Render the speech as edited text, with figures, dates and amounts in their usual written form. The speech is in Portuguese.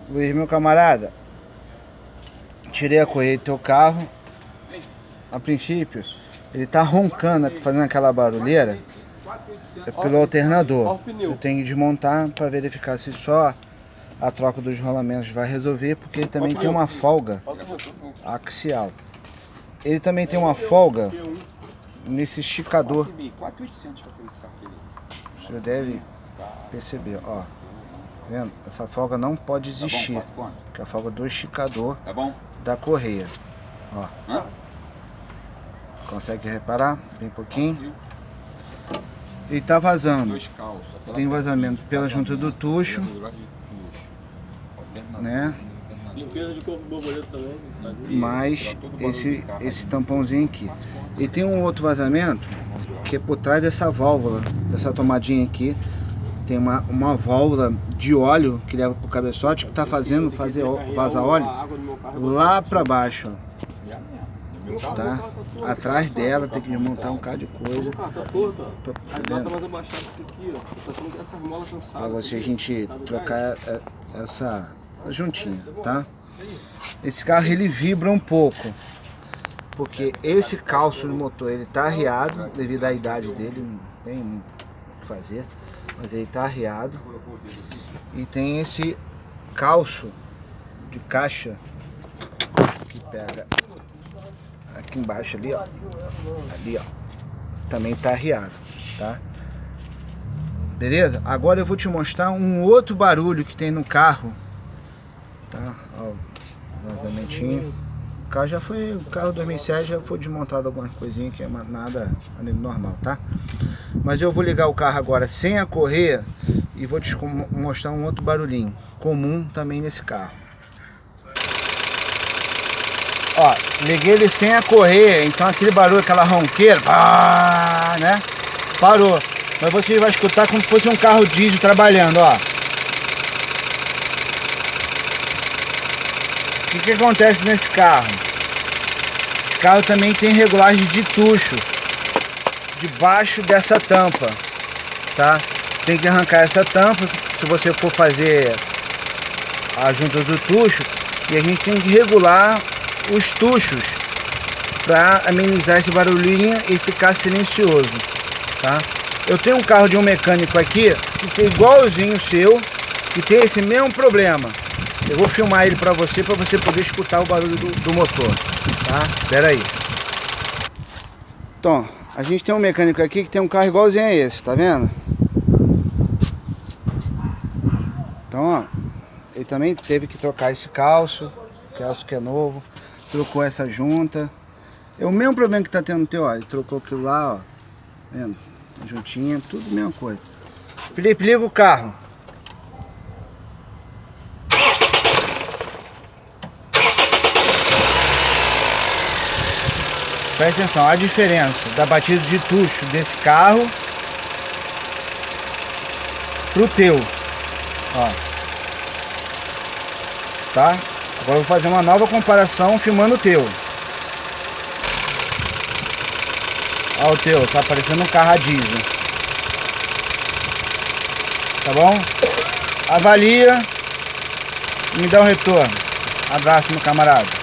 Luiz, meu camarada, tirei a correia do teu carro. A princípio, ele tá roncando, fazendo aquela barulheira pelo alternador. Eu tenho que desmontar para verificar se só a troca dos rolamentos vai resolver, porque ele também tem uma folga axial. Ele também tem uma folga nesse esticador. Você deve perceber, ó. Vendo? Essa folga não pode existir, que é a folga do esticador da correia. Ó. Consegue reparar? Bem pouquinho. Ele tá vazando. Tem vazamento pela junta do tucho, né? Limpeza de corpo borboleta também. Mais esse tampãozinho aqui. E tem um outro vazamento que é por trás dessa válvula, dessa tomadinha aqui. Tem uma válvula de óleo que leva pro cabeçote, que tá fazendo vazar óleo lá para baixo, ó. Tá? Atrás dela tem que desmontar um bocado de coisa para você a gente trocar essa juntinha, tá? Esse carro ele vibra um pouco porque esse calço do motor ele tá arriado devido à idade dele, não tem o que fazer, mas ele tá arriado. E tem esse calço de caixa que pega aqui embaixo ali, ó. Ali, ó. Também tá arriado, tá? Beleza? Agora eu vou te mostrar um outro barulho que tem no carro, tá? Ó, vazamentinho. O carro já foi, o carro 2007 já foi desmontado algumas coisinhas que é nada além do normal, tá? Mas eu vou ligar o carro agora sem a correia e vou te mostrar um outro barulhinho comum também nesse carro. Ó, liguei ele sem a correia, então aquele barulho, aquela ronqueira, né? Parou. Mas você vai escutar como se fosse um carro diesel trabalhando, ó. O que acontece nesse carro? Esse carro também tem regulagem de tucho debaixo dessa tampa, tá? Tem que arrancar essa tampa se você for fazer a junta do tucho, e a gente tem que regular os tuchos para amenizar esse barulhinho e ficar silencioso, tá? Eu tenho um carro de um mecânico aqui que tem igualzinho o seu e tem esse mesmo problema. Eu vou filmar ele para você poder escutar o barulho do motor, tá? Pera aí. Então, a gente tem um mecânico aqui que tem um carro igualzinho a esse, tá vendo? Então, ó, ele também teve que trocar esse calço que é novo, trocou essa junta. É o mesmo problema que tá tendo no teu, ó. Ele trocou aquilo lá, ó. Vendo? Juntinha, tudo a mesma coisa. Felipe, liga o carro. Presta atenção, a diferença da batida de tucho desse carro pro teu, ó. Tá? Agora eu vou fazer uma nova comparação filmando o teu. Ó, o teu, tá parecendo um carro a diesel. Tá bom? Avalia e me dá um retorno. Abraço, meu camarada.